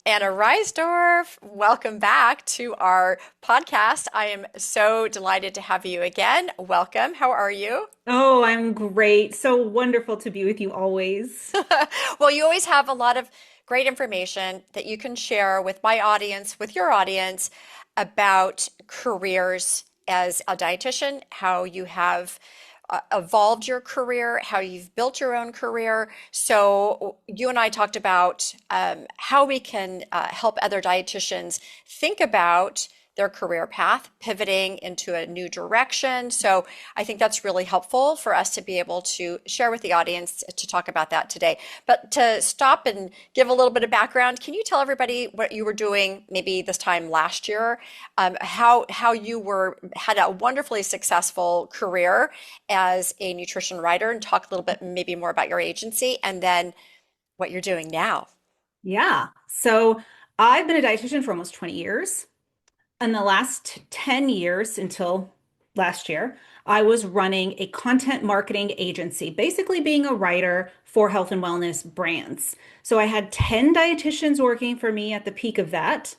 Ana Reisdorf, welcome back to our podcast. I am so delighted to have you again. Welcome. How are you? Oh, I'm great. So wonderful to be with you always. Well, you always have a lot of great information that you can share with my audience, with your audience, about careers as a dietitian, how you have evolved your career, how you've built your own career. So you and I talked about how we can help other dietitians think about their career path, pivoting into a new direction. So I think that's really helpful for us to be able to share with the audience to talk about that today. But to stop and give a little bit of background, can you tell everybody what you were doing maybe this time last year, how you were had a wonderfully successful career as a nutrition writer, and talk a little bit maybe more about your agency, and then what you're doing now? Yeah. So I've been a dietitian for almost 20 years. In the last 10 years until last year, I was running a content marketing agency, basically being a writer for health and wellness brands. So I had 10 dietitians working for me at the peak of that.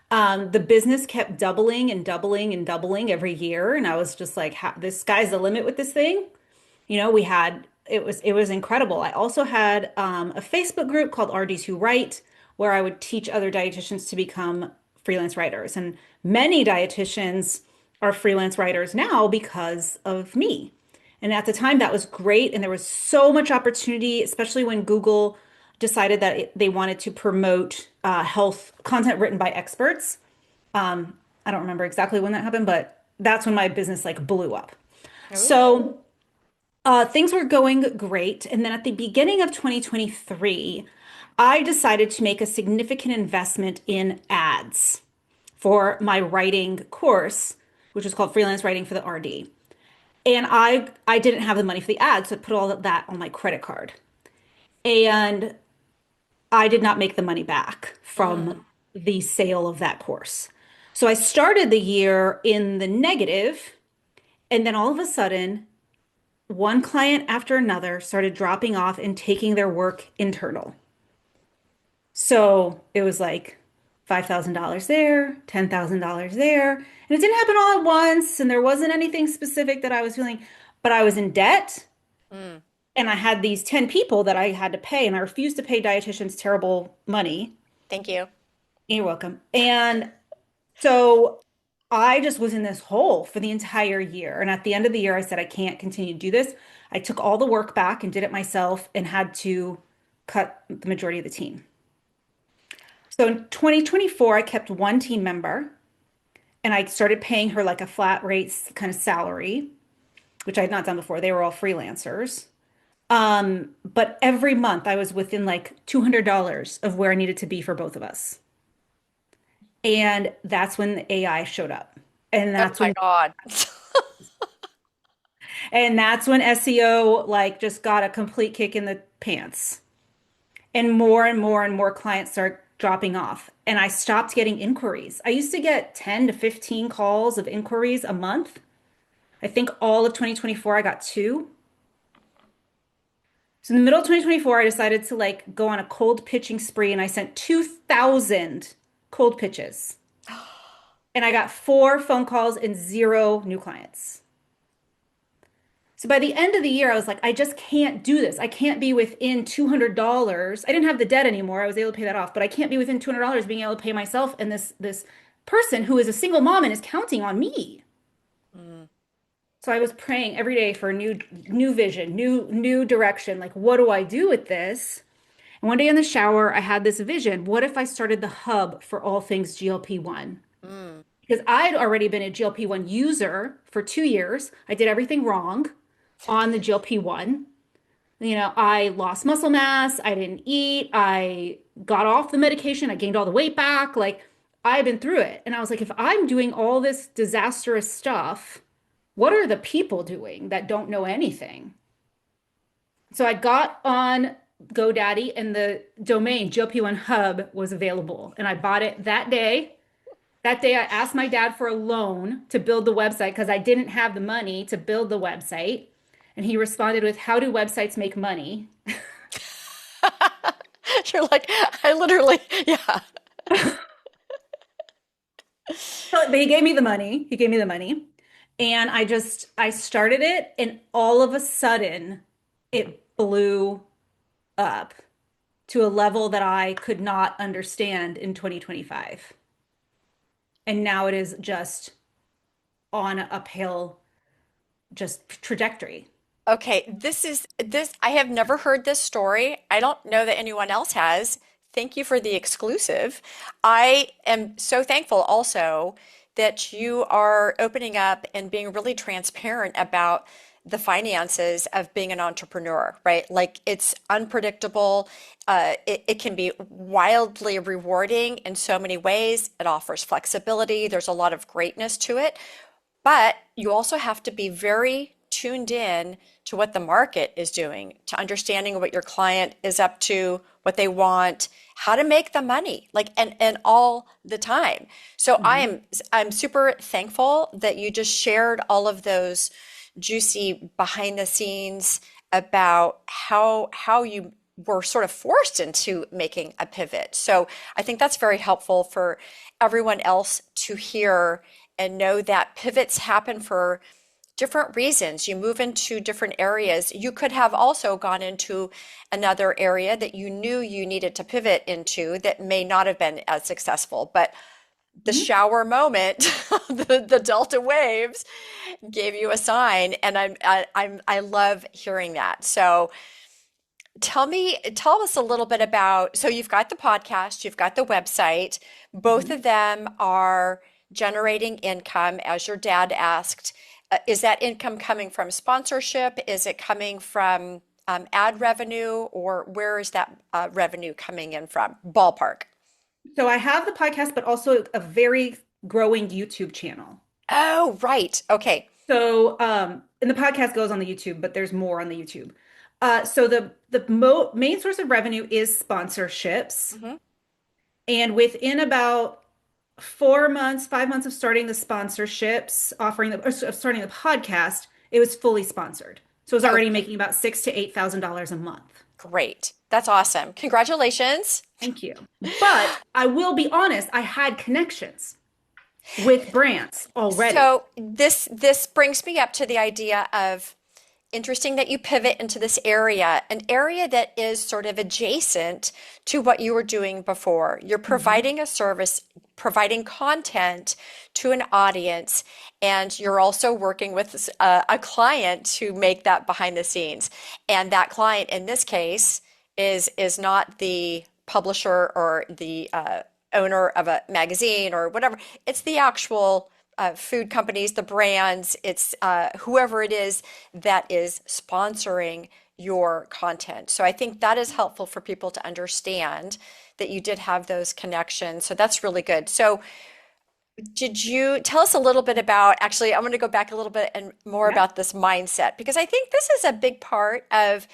The business kept doubling and doubling and doubling every year. And I was just like, this sky's the limit with this thing. We had it was incredible. I also had a Facebook group called RDs Who Write, where I would teach other dietitians to become freelance writers. And many dietitians are freelance writers now because of me. And at the time, that was great. And there was so much opportunity, especially when Google decided that they wanted to promote health content written by experts. I don't remember exactly when that happened, but that's when my business like blew up. Ooh. So things were going great. And then at the beginning of 2023, I decided to make a significant investment in ads for my writing course, which is called Freelance Writing for the RD. And I didn't have the money for the ads, so I put all of that on my credit card. And I did not make the money back Mm. from the sale of that course. So I started the year in the negative, and then all of a sudden one client after another started dropping off and taking their work internal. So it was like $5,000 there, $10,000 there. And it didn't happen all at once. And there wasn't anything specific that I was feeling, but I was in debt. Mm. And I had these 10 people that I had to pay. And I refused to pay dietitians terrible money. Thank you. You're welcome. And so I just was in this hole for the entire year. And at the end of the year, I said, I can't continue to do this. I took all the work back and did it myself and had to cut the majority of the team. So in 2024, I kept one team member and I started paying her like a flat rate kind of salary, which I had not done before. They were all freelancers. But every month I was within like $200 of where I needed to be for both of us. And that's when the AI showed up. And Oh that's my when God. And that's when SEO like just got a complete kick in the pants. And more and more and more clients start dropping off. And I stopped getting inquiries. I used to get 10 to 15 calls of inquiries a month. I think all of 2024 I got two. So in the middle of 2024 I decided to like go on a cold pitching spree and I sent 2,000 cold pitches. And I got four phone calls and zero new clients. So by the end of the year, I was like, I just can't do this. I can't be within $200. I didn't have the debt anymore. I was able to pay that off, but I can't be within $200 being able to pay myself and this person who is a single mom and is counting on me. Mm. So I was praying every day for a new vision, new direction. Like, what do I do with this? And one day in the shower, I had this vision. What if I started the hub for all things GLP-1? Mm. Because I'd already been a GLP-1 user for 2 years. I did everything wrong on the GLP-1. I lost muscle mass, I didn't eat, I got off the medication, I gained all the weight back. Like, I've been through it. And I was like, if I'm doing all this disastrous stuff, what are the people doing that don't know anything? So I got on GoDaddy and the domain GLP-1 Hub was available. And I bought it that day. That day, I asked my dad for a loan to build the website because I didn't have the money to build the website. And he responded with, how do websites make money? You're like, I literally, yeah. But he gave me the money. He gave me the money. And I started it, and all of a sudden it blew up to a level that I could not understand in 2025. And now it is just on an uphill just trajectory. Okay, this I have never heard this story. I don't know that anyone else has. Thank you for the exclusive. I am so thankful also that you are opening up and being really transparent about the finances of being an entrepreneur, right? Like it's unpredictable. It can be wildly rewarding in so many ways. It offers flexibility. There's a lot of greatness to it. But you also have to be very tuned in to what the market is doing, to understanding what your client is up to, what they want, how to make the money, like and all the time. So Mhm. I'm super thankful that you just shared all of those juicy behind the scenes about how you were sort of forced into making a pivot. So I think that's very helpful for everyone else to hear and know that pivots happen for different reasons. You move into different areas. You could have also gone into another area that you knew you needed to pivot into that may not have been as successful. But the Mhm. shower moment, the delta waves gave you a sign, and I love hearing that. So tell us a little bit about, so you've got the podcast, you've got the website, both Mhm. of them are generating income, as your dad asked. Is that income coming from sponsorship? Is it coming from ad revenue, or where is that revenue coming in from? Ballpark. So I have the podcast, but also a very growing YouTube channel. Oh, right. Okay. So, and the podcast goes on the YouTube, but there's more on the YouTube. So the mo main source of revenue is sponsorships, Hmm. and within about 4 months, 5 months of starting the sponsorships, of starting the podcast, it was fully sponsored. So it was Oh, already making about $6,000 to $8,000 a month. great. That's awesome. Congratulations. Thank you. But I will be honest, I had connections with brands already. So this brings me up to the idea of interesting that you pivot into this area, an area that is sort of adjacent to what you were doing before. You're Mhm. providing a service, providing content to an audience, and you're also working with a client to make that behind the scenes. And that client in this case is not the publisher or the owner of a magazine or whatever. It's the actual food companies, the brands, it's whoever it is that is sponsoring your content. So I think that is helpful for people to understand that you did have those connections. So that's really good. So did you tell us a little bit about, actually, I'm going to go back a little bit and more Yeah. about this mindset, because I think this is a big part of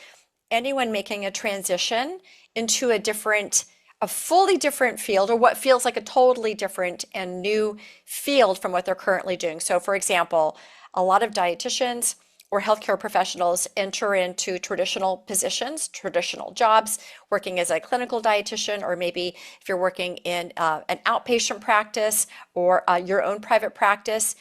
anyone making a transition into a fully different field, or what feels like a totally different and new field from what they're currently doing. So, for example, a lot of dietitians or healthcare professionals enter into traditional positions, traditional jobs, working as a clinical dietitian, or maybe if you're working in an outpatient practice or your own private practice,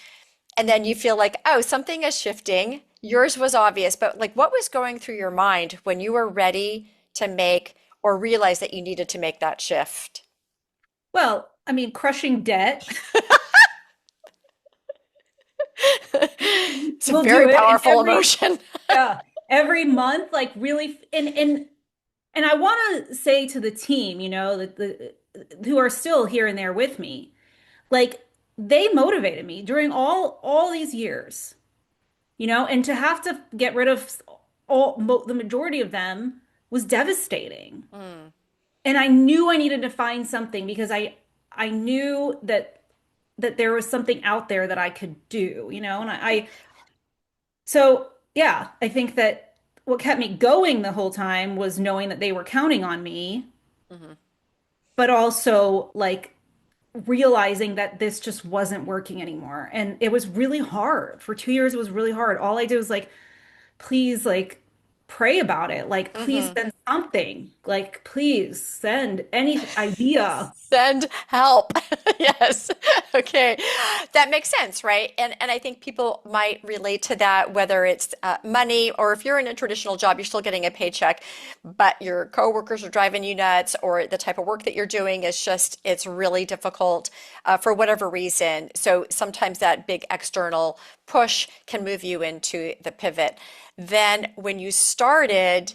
and then you feel like, oh, something is shifting. Yours was obvious, but like what was going through your mind when you were ready to make or realize that you needed to make that shift? Well, I mean, crushing debt It's a will do very it. And powerful emotion. yeah, every month, like really, and I want to say to the team, that the who are still here and there with me, like they motivated me during all these years, and to have to get rid of the majority of them was devastating. Mm, And I knew I needed to find something because I knew that there was something out there that I could do, and so yeah, I think that what kept me going the whole time was knowing that they were counting on me, mhm. but also like realizing that this just wasn't working anymore. And it was really hard. For 2 years, it was really hard. All I did was like, please, like, pray about it. Like, please Mhm. spend something. Like, please send any idea. Send help. Yes. Okay. That makes sense, right? And I think people might relate to that, whether it's money or if you're in a traditional job, you're still getting a paycheck, but your coworkers are driving you nuts, or the type of work that you're doing is just, it's really difficult for whatever reason. So sometimes that big external push can move you into the pivot. Then when you started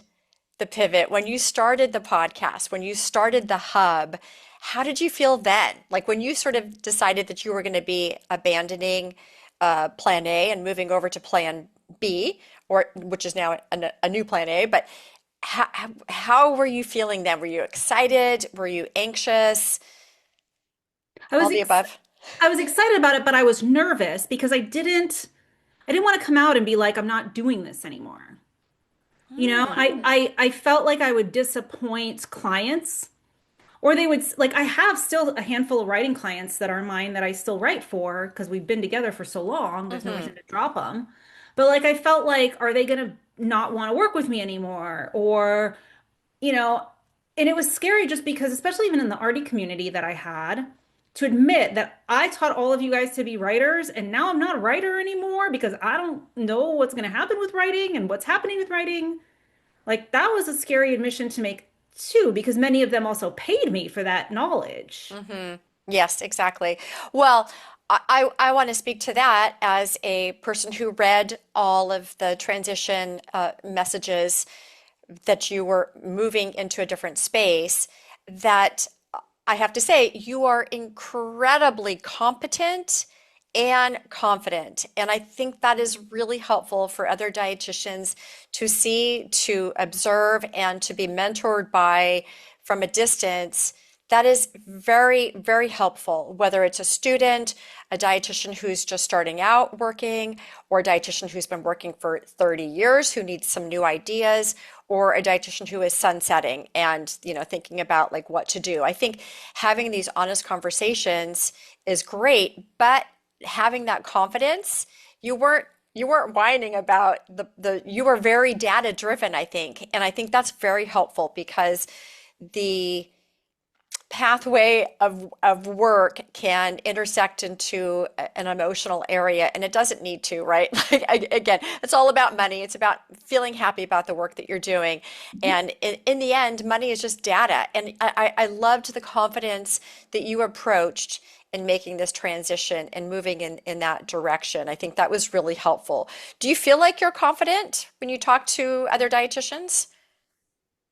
the pivot, when you started the podcast, when you started the hub, how did you feel then? Like when you sort of decided that you were going to be abandoning plan A and moving over to plan B, or which is now a new plan A, but how were you feeling then? Were you excited? Were you anxious? I All was the ex above? I was excited about it, but I was nervous because I didn't want to come out and be like, I'm not doing this anymore. You know, Hmm. I felt like I would disappoint clients, or they would like, I have still a handful of writing clients that are mine that I still write for because we've been together for so long. There's no Hmm. reason to drop them. But like I felt like, are they gonna not want to work with me anymore? Or, you know, and it was scary just because, especially even in the arty community that I had, to admit that I taught all of you guys to be writers, and now I'm not a writer anymore because I don't know what's going to happen with writing and what's happening with writing. Like that was a scary admission to make too, because many of them also paid me for that knowledge. Hmm. Yes, exactly. Well, I want to speak to that as a person who read all of the transition messages that you were moving into a different space, that I have to say, you are incredibly competent and confident. And I think that is really helpful for other dietitians to see, to observe, and to be mentored by from a distance. That is very, very helpful, whether it's a student, a dietitian who's just starting out working, or a dietitian who's been working for 30 years who needs some new ideas, or a dietitian who is sunsetting and, thinking about like what to do. I think having these honest conversations is great, but having that confidence, you weren't whining about the you were very data driven, I think. And I think that's very helpful because the pathway of work can intersect into an emotional area, and it doesn't need to, right? Like again, it's all about money. It's about feeling happy about the work that you're doing. Mhm. And in the end, money is just data. And I loved the confidence that you approached in making this transition and moving in that direction. I think that was really helpful. Do you feel like you're confident when you talk to other dietitians?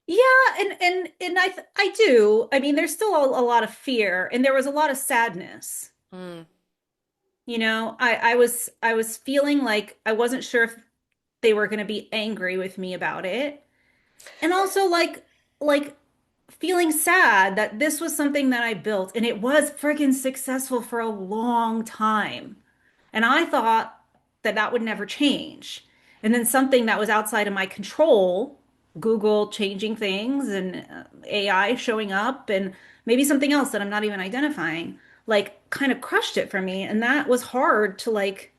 Yeah, and I do. I mean, there's still a lot of fear, and there was a lot of sadness. Mm. You know, I was feeling like I wasn't sure if they were going to be angry with me about it. And also like feeling sad that this was something that I built and it was friggin' successful for a long time. And I thought that that would never change. And then something that was outside of my control, Google changing things and AI showing up and maybe something else that I'm not even identifying, like kind of crushed it for me. And that was hard to like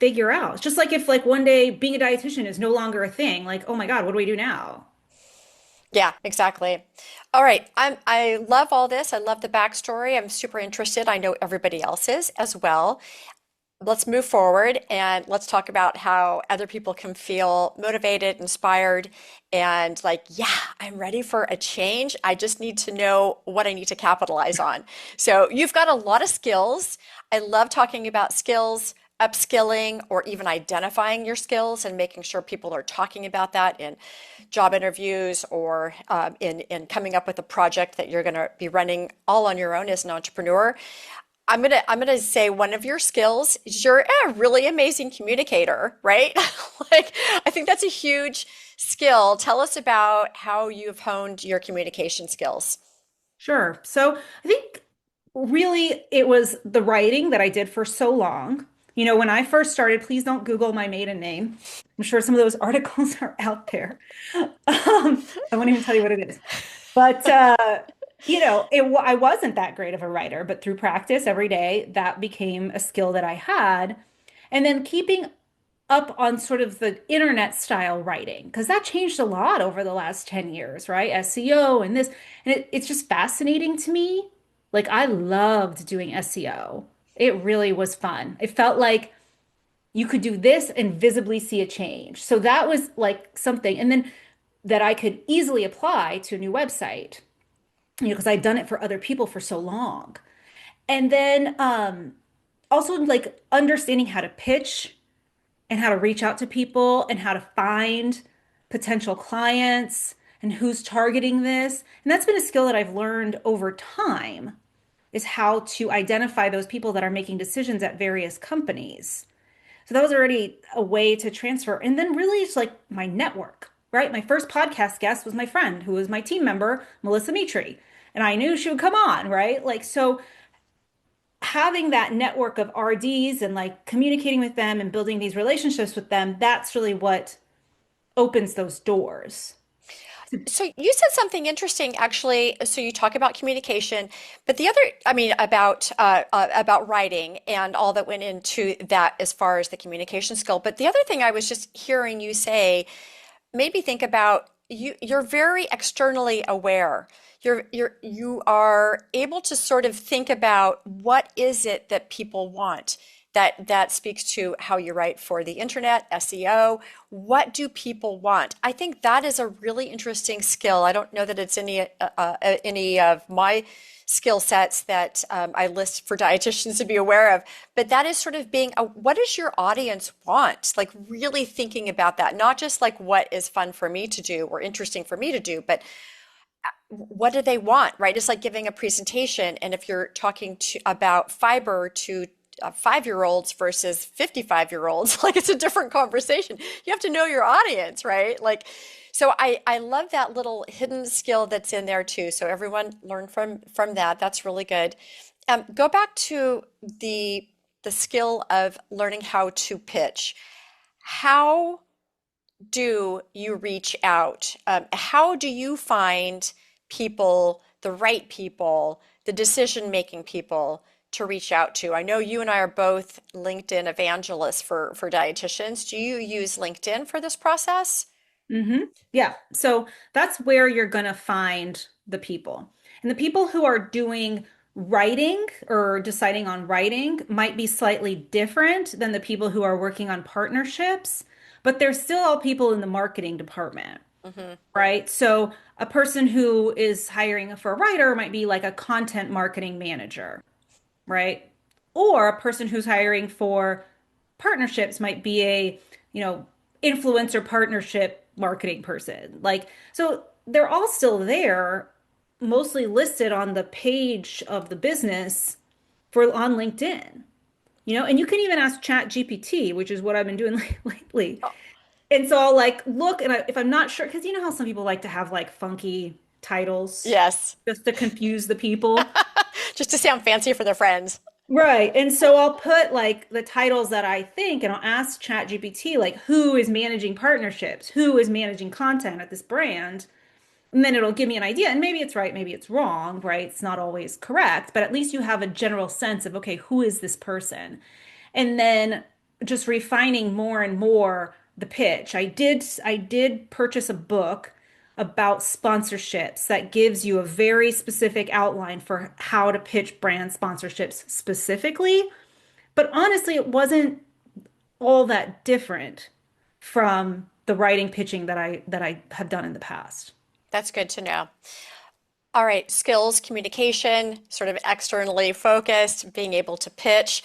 figure out. It's just like if like one day being a dietitian is no longer a thing, like, oh my God, what do we do now? Yeah, exactly. All right. I love all this. I love the backstory. I'm super interested. I know everybody else is as well. Let's move forward and let's talk about how other people can feel motivated, inspired, and like, yeah, I'm ready for a change. I just need to know what I need to capitalize on. So you've got a lot of skills. I love talking about skills, upskilling, or even identifying your skills and making sure people are talking about that in job interviews or in coming up with a project that you're going to be running all on your own as an entrepreneur. I'm gonna say one of your skills is you're a really amazing communicator, right? Like I think that's a huge skill. Tell us about how you've honed your communication skills. Sure. So I think really it was the writing that I did for so long. You know, when I first started, please don't Google my maiden name. I'm sure some of those articles are out there. I won't even tell you what it is. But you know, I wasn't that great of a writer, but through practice every day, that became a skill that I had. And then keeping up on sort of the internet style writing because that changed a lot over the last 10 years, right? SEO and this, and it's just fascinating to me. Like I loved doing SEO. It really was fun. It felt like you could do this and visibly see a change. So that was like something, and then that I could easily apply to a new website, because I'd done it for other people for so long. And then also like understanding how to pitch and how to reach out to people and how to find potential clients and who's targeting this. And that's been a skill that I've learned over time is how to identify those people that are making decisions at various companies. So that was already a way to transfer. And then really it's like my network, right? My first podcast guest was my friend who was my team member, Melissa Mitri. And I knew she would come on, right? Like, so having that network of RDs and like communicating with them and building these relationships with them, that's really what opens those doors. So you said something interesting, actually. So you talk about communication, but the other, I mean, about writing and all that went into that as far as the communication skill. But the other thing I was just hearing you say made me think about you. You're very externally aware. You are able to sort of think about what is it that people want. That speaks to how you write for the internet, SEO. What do people want? I think that is a really interesting skill. I don't know that it's any of my skill sets that I list for dietitians to be aware of, but that is sort of being what does your audience want? Like really thinking about that, not just like what is fun for me to do or interesting for me to do, but what do they want, right? It's like giving a presentation, and if you're talking about fiber to 5-year-olds versus 55-year-olds, like it's a different conversation. You have to know your audience, right? Like, so I love that little hidden skill that's in there too. So everyone learn from that. That's really good. Go back to the skill of learning how to pitch. How do you reach out? How do you find people, the right people, the decision-making people to reach out to? I know you and I are both LinkedIn evangelists for dietitians. Do you use LinkedIn for this process? Yeah. So that's where you're going to find the people. And the people who are doing writing or deciding on writing might be slightly different than the people who are working on partnerships, but they're still all people in the marketing department, Hmm. right? So a person who is hiring for a writer might be like a content marketing manager, right? Or a person who's hiring for partnerships might be a, you know, influencer partnership marketing person. Like, so they're all still there, mostly listed on the page of the business for on LinkedIn, and you can even ask Chat GPT, which is what I've been doing lately. Oh, And so I'll like look, and if I'm not sure, because you know how some people like to have like funky titles yes. just to confuse the people. Just to sound fancy for their friends. Right. And so I'll put like the titles that I think, and I'll ask ChatGPT, like, who is managing partnerships? Who is managing content at this brand? And then it'll give me an idea. And maybe it's right, maybe it's wrong, right? It's not always correct, but at least you have a general sense of, okay, who is this person? And then just refining more and more the pitch. I did purchase a book about sponsorships that gives you a very specific outline for how to pitch brand sponsorships specifically. But honestly, it wasn't all that different from the writing pitching that I have done in the past. That's good to know. All right, skills, communication, sort of externally focused, being able to pitch.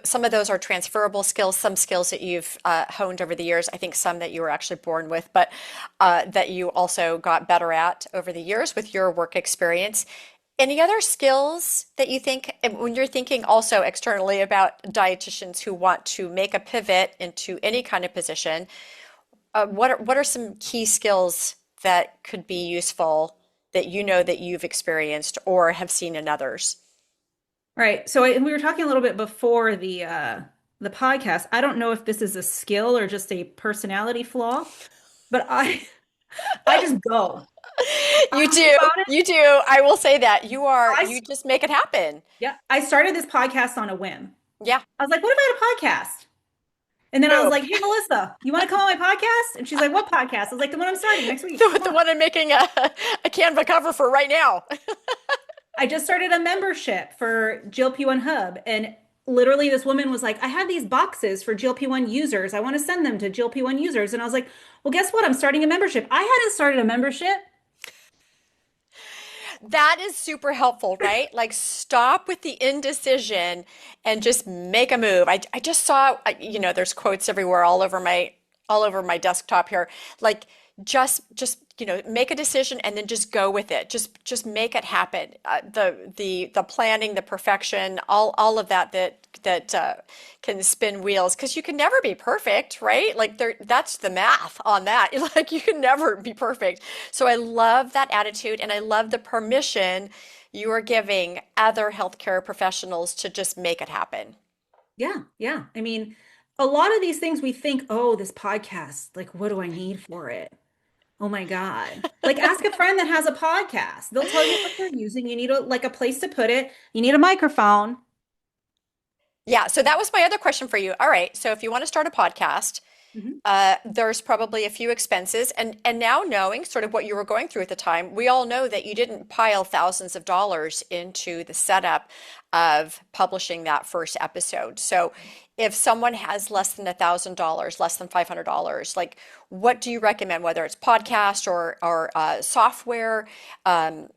Some of those are transferable skills, some skills that you've honed over the years. I think some that you were actually born with, but that you also got better at over the years with your work experience. Any other skills that you think, and when you're thinking also externally about dietitians who want to make a pivot into any kind of position, what are some key skills that could be useful that you know that you've experienced or have seen in others? Right. So we were talking a little bit before the podcast. I don't know if this is a skill or just a personality flaw, but I just go. I You don't think do. about it. You do. I will say that I you just make it happen. Yeah, I started this podcast on a whim. Yeah. I was like, what about a podcast? And then I was Boom. like, hey, Melissa, you want to come on my podcast? And she's like, what podcast? I was like, the one I'm starting next week. The, Come the on. one I'm making a Canva cover for right now. I just started a membership for GLP-1 Hub. And literally, this woman was like, I have these boxes for GLP-1 users. I want to send them to GLP-1 users. And I was like, well, guess what? I'm starting a membership. I hadn't started a membership. That is super helpful, right? Like stop with the indecision and just make a move. I just saw, there's quotes everywhere all over my desktop here. Like just make a decision and then just go with it. Just make it happen. The planning, the perfection, all of that can spin wheels because you can never be perfect, right? Like that's the math on that. Like you can never be perfect. So I love that attitude and I love the permission you are giving other healthcare professionals to just make it happen. Yeah, yeah. I mean, a lot of these things we think, oh, this podcast, like, what do I need for it? Oh my God. Like, ask a friend that has a podcast. They'll tell you what they're using. You need a place to put it. You need a microphone. Yeah, so that was my other question for you. All right, so if you want to start a podcast, Mhm. there's probably a few expenses, and now knowing sort of what you were going through at the time, we all know that you didn't pile thousands of dollars into the setup of publishing that first episode. So if someone has less than $1,000, less than $500, like what do you recommend, whether it's podcast or software, no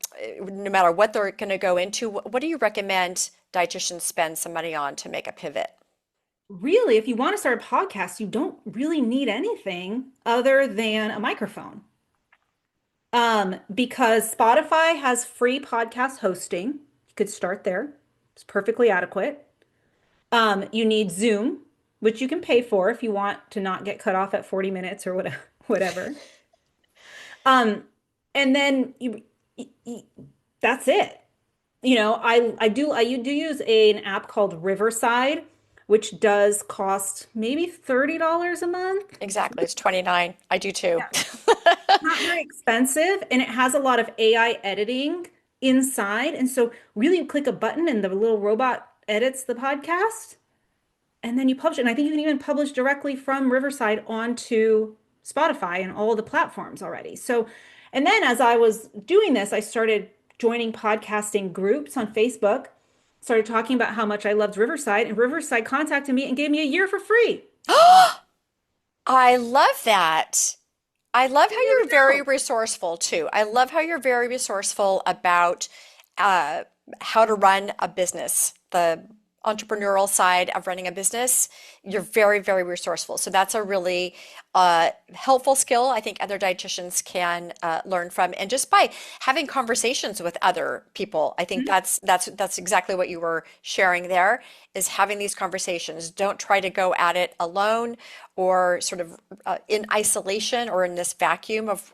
matter what they're going to go into, what do you recommend dietitians spend some money on to make a pivot? Really, if you want to start a podcast, you don't really need anything other than a microphone. Because Spotify has free podcast hosting. You could start there. It's perfectly adequate. You need Zoom, which you can pay for if you want to not get cut off at 40 minutes or whatever, whatever. Um, and then you that's it. I do use an app called Riverside, which does cost maybe $30 a month. Exactly, it's 29. I do too. Yeah. Not very expensive, and it has a lot of AI editing inside. And so really you click a button and the little robot edits the podcast and then you publish it. And I think you can even publish directly from Riverside onto Spotify and all the platforms already. So, and then as I was doing this, I started joining podcasting groups on Facebook, started talking about how much I loved Riverside, and Riverside contacted me and gave me a year for free. I love that. I love So how there you're we very go. resourceful too. I love how you're very resourceful about uh, how to run a business, the entrepreneurial side of running a business. You're very, very resourceful. So that's a really helpful skill I think other dietitians can learn from. And just by having conversations with other people, I think Mhm. that's exactly what you were sharing there, is having these conversations. Don't try to go at it alone or sort of in isolation or in this vacuum of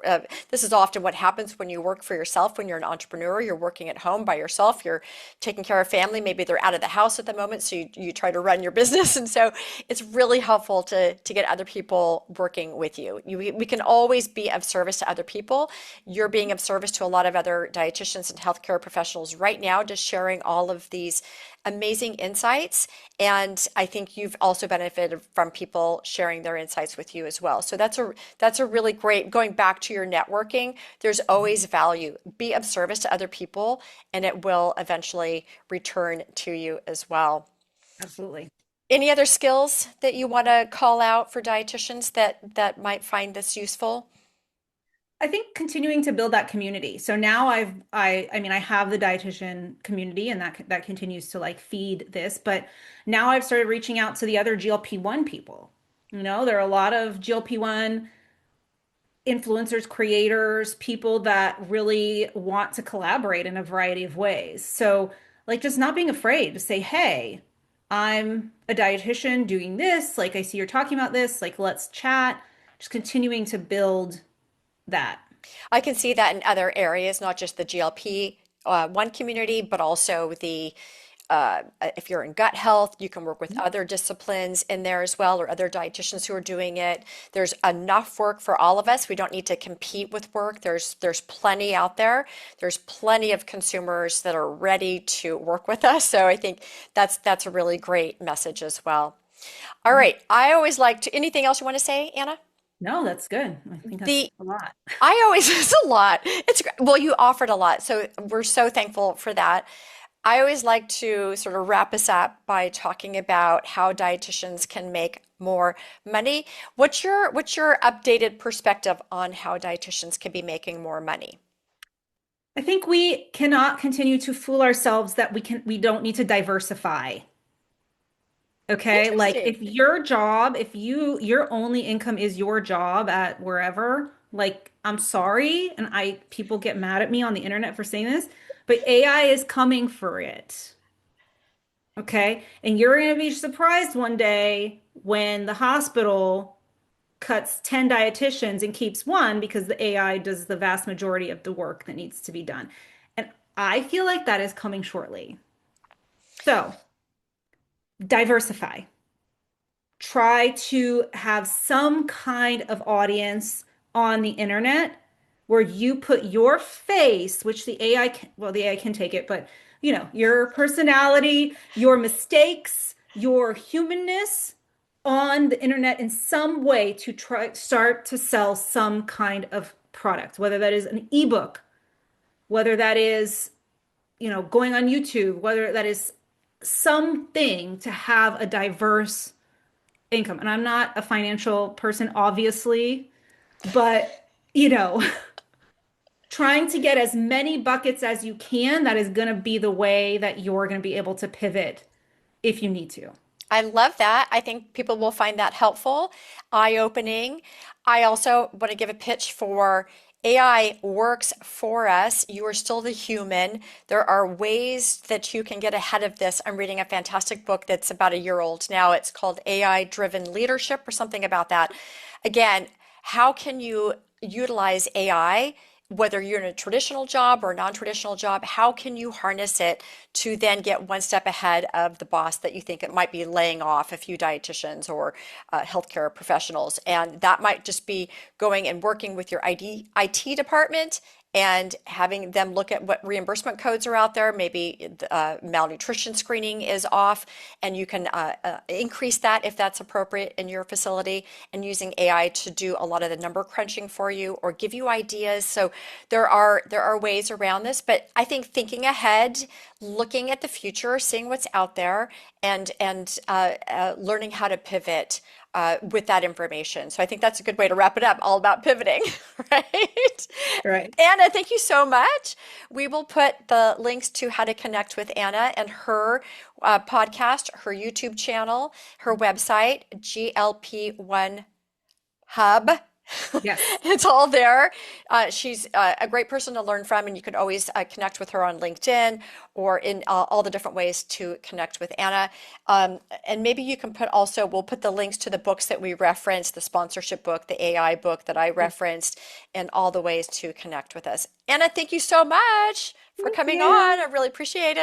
this is often what happens when you work for yourself. When you're an entrepreneur, you're working at home by yourself, you're taking care of family, maybe they're out of the house at the moment, so you try to run your business. And so it's really helpful to get other people working with you. We can always be of service to other people. You're being of service to a lot of other dietitians and healthcare professionals right now, just sharing all of these amazing insights. And I think you've also benefited from people sharing their insights with you as well. So that's a really great, going back to your networking, there's always value. Be of service to other people and it will eventually return to you as well. Absolutely. Any other skills that you want to call out for dietitians that might find this useful? I think continuing to build that community. So now I mean I have the dietitian community and that continues to like feed this, but now I've started reaching out to the other GLP-1 people. There are a lot of GLP-1 influencers, creators, people that really want to collaborate in a variety of ways. So like just not being afraid to say, "Hey, I'm a dietitian doing this. Like I see you're talking about this. Like let's chat." Just continuing to build that. I can see that in other areas, not just the GLP one community, but also the if you're in gut health, you can work with other disciplines in there as well, or other dietitians who are doing it. There's enough work for all of us. We don't need to compete with work. There's plenty out there. There's plenty of consumers that are ready to work with us. So I think that's a really great message as well. All Yeah. right. I always like to, anything else you want to say, Anna? No, that's good. I think that's The a lot. I always, it's a lot. Well, you offered a lot, so we're so thankful for that. I always like to sort of wrap us up by talking about how dietitians can make more money. What's your updated perspective on how dietitians can be making more money? I think we cannot continue to fool ourselves that we don't need to diversify. Okay? Like Interesting. if your job, if your only income is your job at wherever, like I'm sorry, and I people get mad at me on the internet for saying this, but AI is coming for it. Okay? And you're going to be surprised one day when the hospital cuts 10 dietitians and keeps one because the AI does the vast majority of the work that needs to be done. And I feel like that is coming shortly. So, diversify. Try to have some kind of audience on the internet where you put your face, which the AI can, well, the AI can take it, but your personality, your mistakes, your humanness on the internet in some way to try start to sell some kind of product, whether that is an ebook, whether that is, going on YouTube, whether that is something to have a diverse income. And I'm not a financial person, obviously, but trying to get as many buckets as you can, that is going to be the way that you're going to be able to pivot if you need to. I love that. I think people will find that helpful, eye-opening. I also want to give a pitch for AI works for us. You are still the human. There are ways that you can get ahead of this. I'm reading a fantastic book that's about a year old now. It's called AI Driven Leadership or something about that. Again, how can you utilize AI, whether you're in a traditional job or a non-traditional job? How can you harness it to then get one step ahead of the boss that you think it might be laying off a few dietitians or healthcare professionals? And that might just be going and working with your IT department and having them look at what reimbursement codes are out there. Maybe malnutrition screening is off, and you can increase that if that's appropriate in your facility, and using AI to do a lot of the number crunching for you or give you ideas. So there are ways around this, but I think thinking ahead, looking at the future, seeing what's out there, and learning how to pivot with that information. So I think that's a good way to wrap it up, all about pivoting, right? Right. Anna, thank you so much. We will put the links to how to connect with Anna and her podcast, her YouTube channel, her website, GLP-1 Hub. Yes. It's all there. She's a great person to learn from, and you can always connect with her on LinkedIn or in all the different ways to connect with Anna. And maybe you can put also, we'll put the links to the books that we referenced, the sponsorship book, the AI book that I referenced, and all the ways to connect with us. Anna, thank you so much for Thank coming on. you. I really appreciate it.